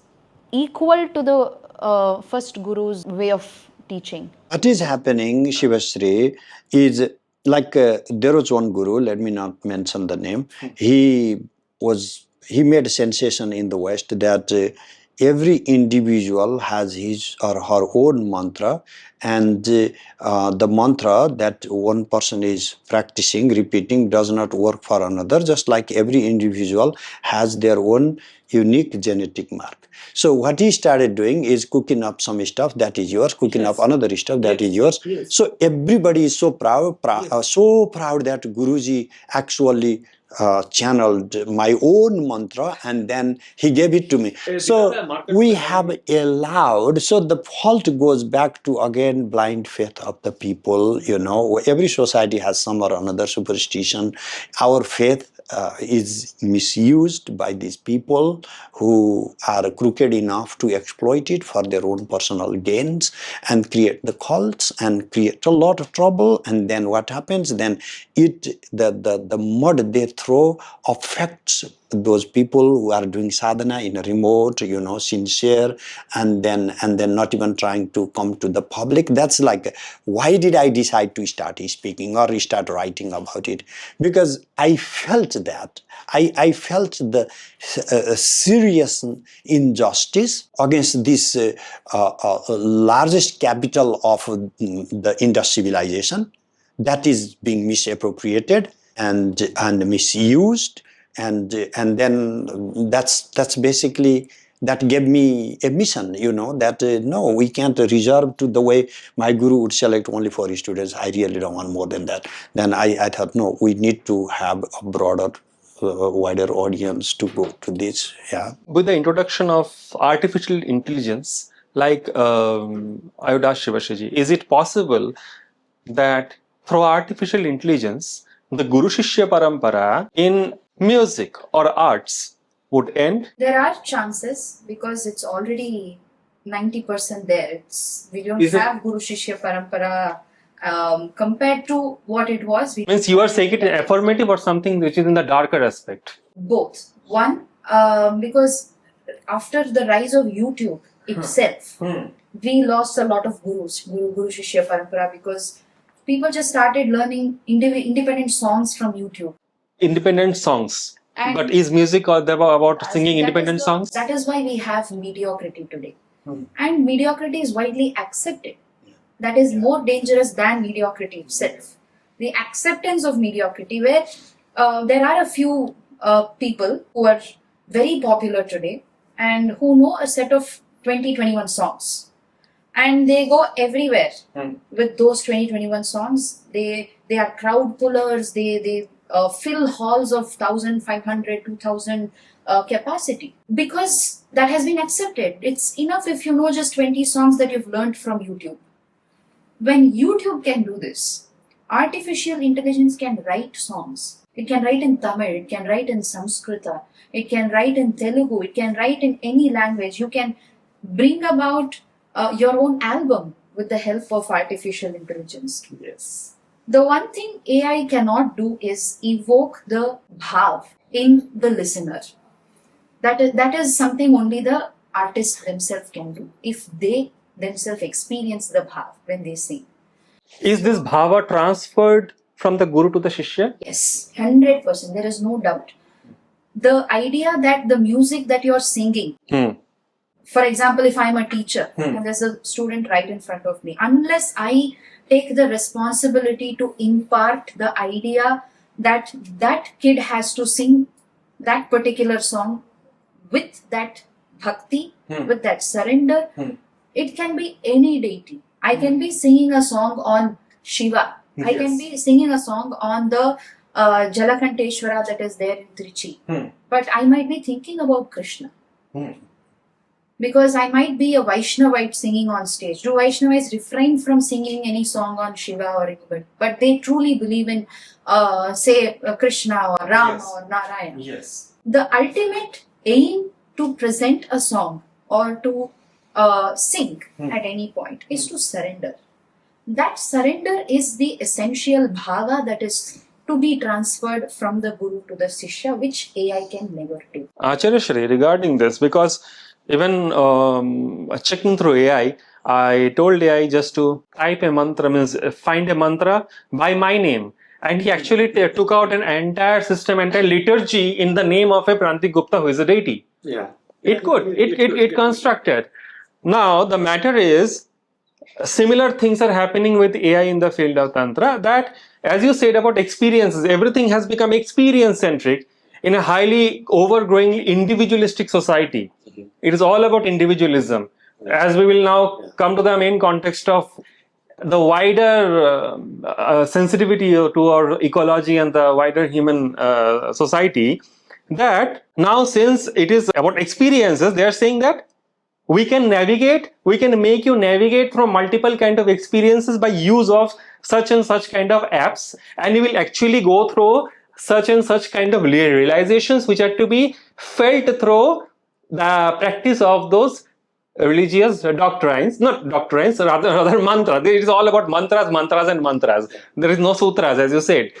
equal to the first guru's way of teaching? What is happening, Sivasri, is like there was one guru, let me not mention the name. He made a sensation in the West that every individual has his or her own mantra, and the mantra that one person is practicing, repeating, does not work for another, just like every individual has their own unique genetic mark. So what he started doing is cooking up some stuff that is yours, cooking up another stuff that is yours. So everybody is so proud that Guruji actually channeled my own mantra and then he gave it to me. So we have allowed, so the fault goes back to again blind faith of the people. Every society has some or another superstition. Our faith is misused by these people who are crooked enough to exploit it for their own personal gains and create the cults and create a lot of trouble. And then what happens? Then the mud they throw affects those people who are doing sadhana in a remote, sincere, and then not even trying to come to the public. That's like, why did I decide to start speaking or start writing about it? Because I felt that. I felt the serious injustice against this largest capital of the Indus civilization that is being misappropriated and misused. And then that's basically, that gave me a mission, that no, we can't reserve to the way my guru would select only 4 students. I really don't want more than that. Then I thought, no, we need to have a broader, wider audience to go to this. Yeah. With the introduction of artificial intelligence, like I would ask Sivasri, is it possible that through artificial intelligence, the Guru-Shishya Parampara in music or arts would end? There are chances, because it's already 90% there. We don't have Guru-Shishya Parampara compared to what it was. Means you are saying it in affirmative or something which is in the darker aspect? Both. One, because after the rise of YouTube itself, we lost a lot of gurus, Guru-Shishya Parampara, because people just started learning independent songs from YouTube. Independent songs. And but is music about singing independent songs? That is why we have mediocrity today. And mediocrity is widely accepted. That is more dangerous than mediocrity itself. The acceptance of mediocrity, where there are a few people who are very popular today and who know a set of 20-21 songs. And they go everywhere with those 20-21 songs. They are crowd pullers. They fill halls of 1,500, 2,000 capacity, because that has been accepted. It's enough if you know just 20 songs that you've learned from YouTube. When YouTube can do this, artificial intelligence can write songs. It can write in Tamil, it can write in Sanskrita, it can write in Telugu, it can write in any language. You can bring about your own album with the help of artificial intelligence. Yes. The one thing AI cannot do is evoke the bhava in the listener. That is something only the artists themselves can do, if they themselves experience the bhava when they sing. Is this bhava transferred from the guru to the shishya? Yes, 100%. There is no doubt. The idea that the music that you are singing, for example, if I'm a teacher and there's a student right in front of me, unless I take the responsibility to impart the idea that that kid has to sing that particular song with that bhakti, with that surrender, it can be any deity. I can be singing a song on Shiva. Yes. I can be singing a song on the Jalakanteshwara that is there in Trichy. But I might be thinking about Krishna. Because I might be a Vaishnavite singing on stage. Do Vaishnavites refrain from singing any song on Shiva or anybody? But they truly believe in, Krishna or Rama or Narayana. Yes. The ultimate aim to present a song or to sink at any point is to surrender. That surrender is the essential bhava that is to be transferred from the Guru to the Shishya, which AI can never do. Acharya Shri, regarding this, because even checking through AI, I told AI just to type a mantra, means find a mantra by my name. And he actually took out an entire system, entire liturgy in the name of a Prantik Gupta, who is a deity. Yeah. It constructed. Now, the matter is, similar things are happening with AI in the field of Tantra, that, as you said about experiences, everything has become experience centric in a highly overgrowing individualistic society. It is all about individualism. As we will now come to the main context of the wider sensitivity to our ecology and the wider human society, that now, since it is about experiences, they are saying that we can make you navigate through multiple kind of experiences by use of such and such kind of apps, and you will actually go through such and such kind of realizations which are to be felt through the practice of those religious doctrines, not doctrines, rather mantra. It is all about mantras and mantras. There is no sutras, as you said.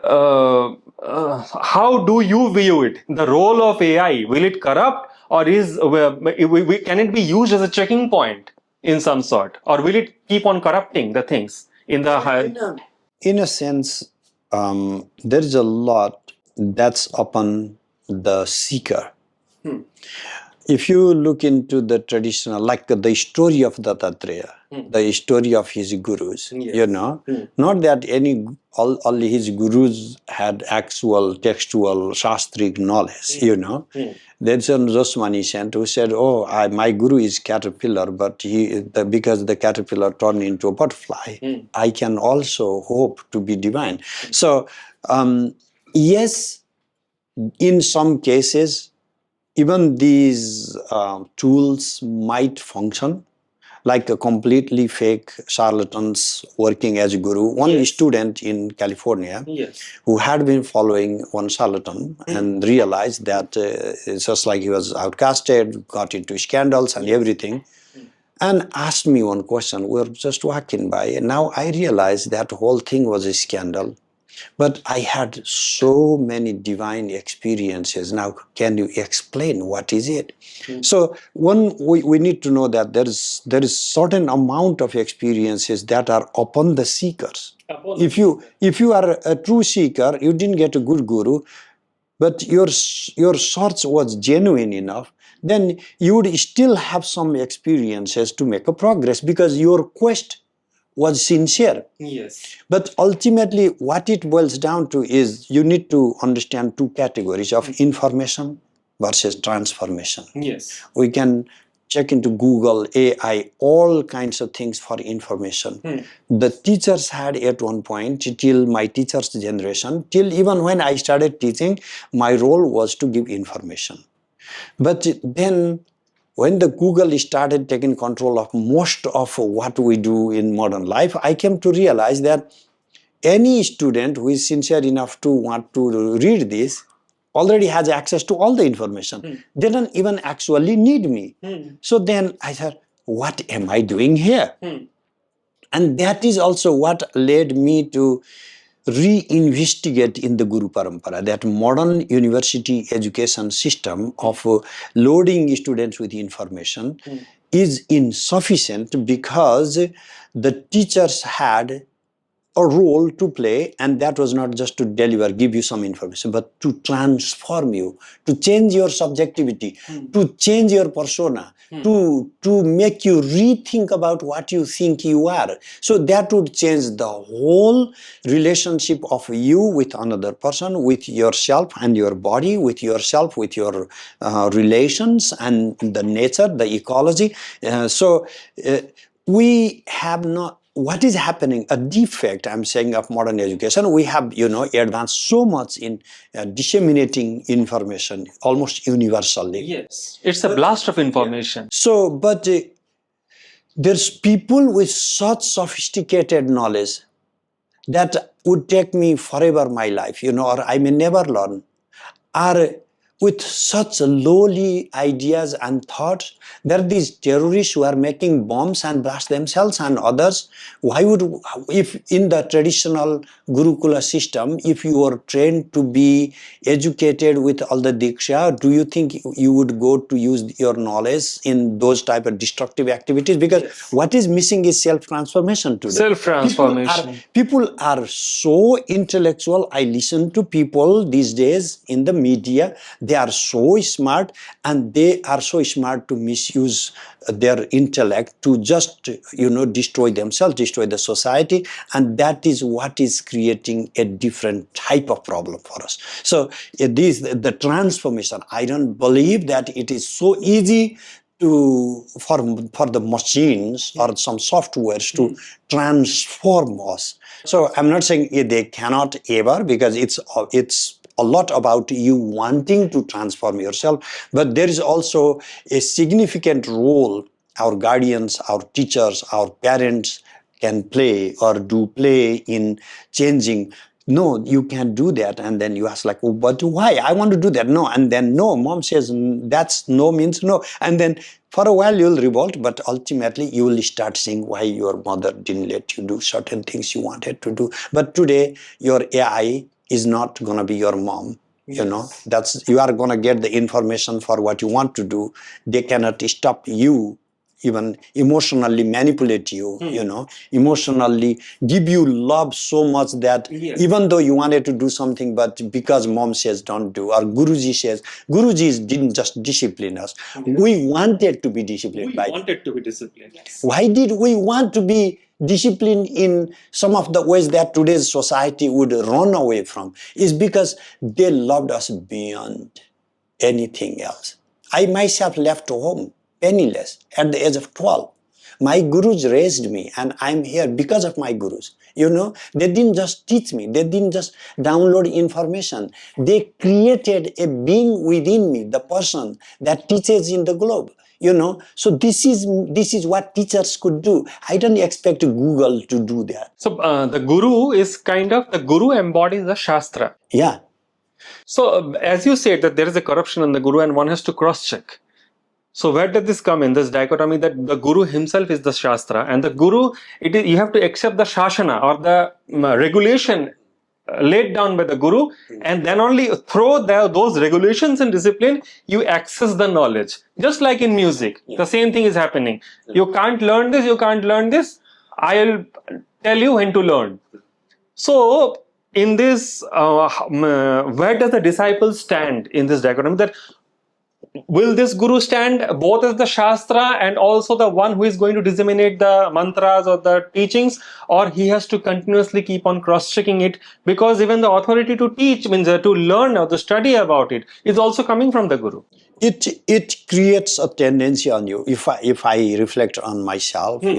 How do you view it? The role of AI, will it corrupt, or can it be used as a checking point in some sort, or will it keep on corrupting the things in the high? In a sense, there is a lot that's upon the seeker. If you look into the traditional, like the story of Dattatreya, the story of his gurus, not that all his gurus had actual textual shastric knowledge, There's a Josmani saint who said, my guru is caterpillar, but because the caterpillar turned into a butterfly, I can also hope to be divine. So, yes, in some cases, even these tools might function like a completely fake charlatans working as a guru. One student in California who had been following one charlatan and realized that it's just like he was outcasted, got into scandals and everything, and asked me one question. We were just walking by, and now I realized that whole thing was a scandal. But I had so many divine experiences. Now, can you explain what is it? So, we need to know that there is certain amount of experiences that are upon the seekers. If you are a true seeker, you didn't get a good guru, but your search was genuine enough, then you would still have some experiences to make a progress because your quest was sincere. Yes. But ultimately, what it boils down to is you need to understand two categories of information versus transformation. Yes. We can check into Google, AI, all kinds of things for information. The teachers had at one point, till my teacher's generation, till even when I started teaching, my role was to give information. But then, when the Google started taking control of most of what we do in modern life, I came to realize that any student who is sincere enough to want to read this already has access to all the information. They don't even actually need me. So then I said, what am I doing here? And that is also what led me to reinvestigate in the Guru Parampara, that modern university education system of loading students with information is insufficient because the teachers had a role to play, and that was not just to deliver, give you some information, but to transform you, to change your subjectivity, to change your persona, to make you rethink about what you think you are. So that would change the whole relationship of you with another person, with yourself and your body, with yourself, with your relations and the nature, the ecology. We have not. What is happening, a defect, I'm saying, of modern education, we have, advanced so much in disseminating information almost universally. Yes. It's a blast of information. So, but there's people with such sophisticated knowledge that would take me forever my life, or I may never learn, are with such lowly ideas and thoughts. There are these terrorists who are making bombs and blast themselves and others. Why would, if in the traditional Gurukula system, if you are trained to be educated with all the Diksha, do you think you would go to use your knowledge in those type of destructive activities? Because what is missing is self-transformation today. Self-transformation. People are so intellectual. I listen to people these days in the media. They are so smart, and they are so smart to misuse their intellect to just, destroy themselves, destroy the society, and that is what is creating a different type of problem for us. So the transformation, I don't believe that it is so easy for the machines or some softwares to transform us. So I'm not saying they cannot ever, because it's a lot about you wanting to transform yourself, but there is also a significant role our guardians, our teachers, our parents can play or do play in changing. No, you can't do that. And then you ask like, oh, but why? I want to do that. No. And then no, mom says that's no means no. And then for a while you'll revolt, but ultimately you will start seeing why your mother didn't let you do certain things you wanted to do. But today your AI is not going to be your mom. You are going to get the information for what you want to do. They cannot stop you, even emotionally manipulate you, emotionally give you love so much that even though you wanted to do something, but because mom says don't do, or Guruji says, Guruji didn't just discipline us. We wanted to be disciplined. Why did we want to be disciplined in some of the ways that today's society would run away from? Is because they loved us beyond anything else. I myself left home penniless at the age of 12. My gurus raised me, and I'm here because of my gurus. They didn't just teach me, they didn't just download information. They created a being within me, the person that teaches in the globe. So this is what teachers could do. I don't expect Google to do that. So the guru embodies the Shastra. Yeah. So as you said that there is a corruption in the guru and one has to cross-check. So where did this come in, this dichotomy that the guru himself is the Shastra, and the guru, you have to accept the Shasana or the regulation laid down by the guru, and then only through those regulations and discipline, you access the knowledge. Just like in music, the same thing is happening. You can't learn this, you can't learn this, I'll tell you when to learn. So in this, where does the disciple stand in this dichotomy? That will this guru stand both as the Shastra and also the one who is going to disseminate the mantras or the teachings, or he has to continuously keep on cross-checking it, because even the authority to teach, means to learn or to study about it, is also coming from the guru? It creates a tendency on you. If I reflect on myself, I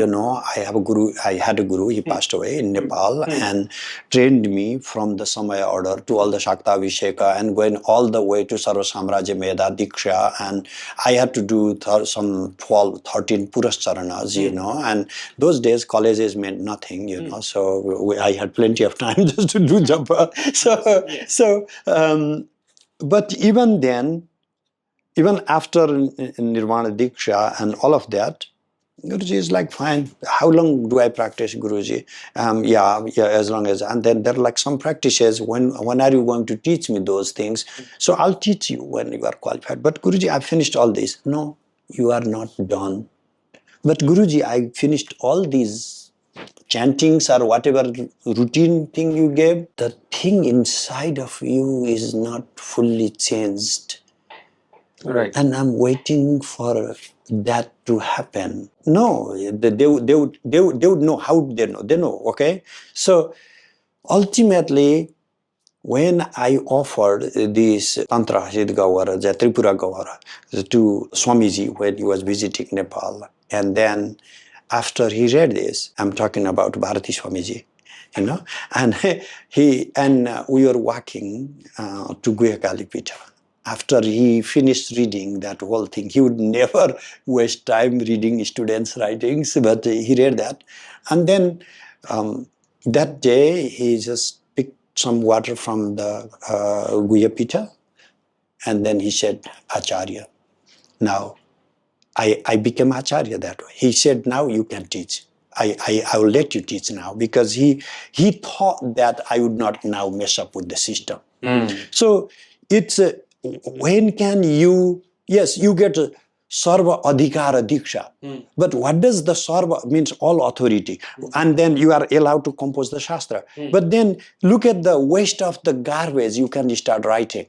have a guru. I had a guru. He passed away in Nepal and trained me from the Samaya order to all the Shakta Visheka and going all the way to Sarva Samrajya Meda Diksha. And I had to do some 12, 13 Purascharanas, and those days colleges meant nothing, so I had plenty of time just to do japa. But even then, even after Nirvana Diksha and all of that, Guruji is like, fine, how long do I practice, Guruji? Yeah, as long as, and then there are like some practices, when are you going to teach me those things? So I'll teach you when you are qualified. But Guruji, I finished all this. No, you are not done. But Guruji, I finished all these chantings or whatever routine thing you gave. The thing inside of you is not fully changed. Right. And I'm waiting for that to happen. No, they would know. How would they know? They know, okay? So ultimately, when I offered this Tantra Gawara, the Tripura Gawara, to Swamiji when he was visiting Nepal, and then after he read this, I'm talking about Bharati Swamiji, and we were walking to Guyakali Pitha. After he finished reading that whole thing, he would never waste time reading students' writings, but he read that. And then that day, he just picked some water from the Guya Pitha And then he said, Acharya. Now, I became Acharya that way. He said, now you can teach. I will let you teach now, because he thought that I would not now mess up with the system. So it's when can you, yes, you get a sarva adhikara diksha, but what does the sarva means? All authority, and then you are allowed to compose the shastra. But then look at the waste of the garbage you can start writing.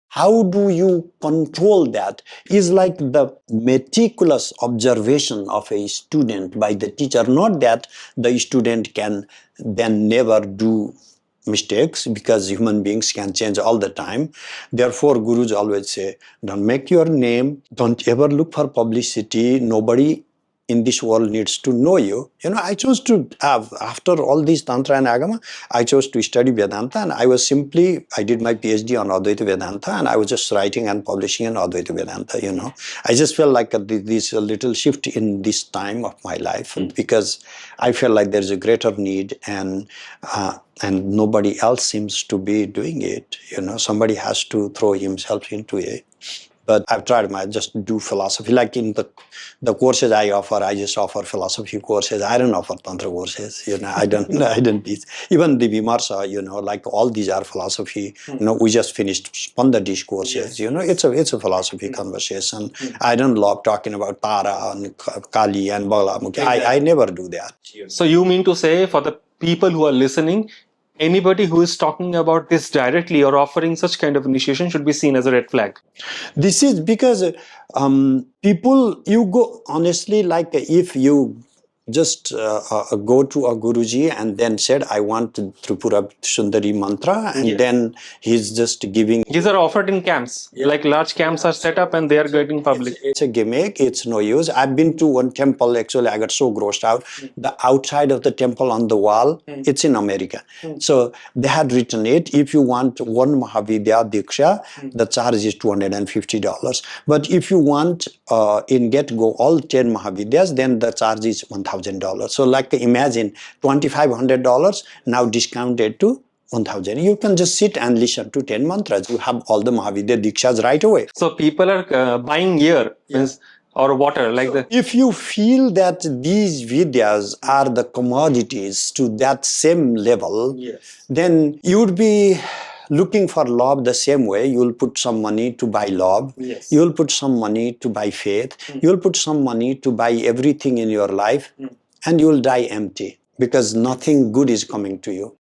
How do you control that? Is like the meticulous observation of a student by the teacher. Not that the student can then never do mistakes, because human beings can change all the time. Therefore, gurus always say, don't make your name, don't ever look for publicity. Nobody in this world needs to know you. I chose to have, after all these Tantra and Agama, I chose to study Vedanta, and I did my PhD on Advaita Vedanta, and I was just writing and publishing in Advaita Vedanta, I just felt like this little shift in this time of my life, because I felt like there's a greater need, and nobody else seems to be doing it. Somebody has to throw himself into it. But I've tried just do philosophy. Like in the courses I offer, I just offer philosophy courses. I don't offer Tantra courses. I don't teach. Even the Vimarsa, like all these are philosophy. We just finished Spandadish courses. It's a philosophy conversation. I don't love talking about Tara and Kali and Bagalamukhi. I never do that. So you mean to say, for the people who are listening, anybody who is talking about this directly or offering such kind of initiation should be seen as a red flag? This is because people, you go, honestly, like if you just go to a Guruji and then said, I want Tripura Sundari mantra, and then he's just giving. These are offered in camps, like large camps are set up and they are getting public. It's a gimmick, it's no use. I've been to one temple, actually I got so grossed out. The outside of the temple on the wall, it's in America. So they had written it, if you want one Mahavidya Diksha, the charge is $250. But if you want in get-go all 10 Mahavidyas, then the charge is $1,000. So like imagine $2,500 now discounted to 1,000. You can just sit and listen to 10 mantras. You have all the Mahavidya Dikshas right away. So people are buying gear or water like that. If you feel that these Vidyas are the commodities to that same level, then you would be looking for love the same way. You'll put some money to buy love. You'll put some money to buy faith. You'll put some money to buy everything in your life, and you'll die empty, because nothing good is coming to you.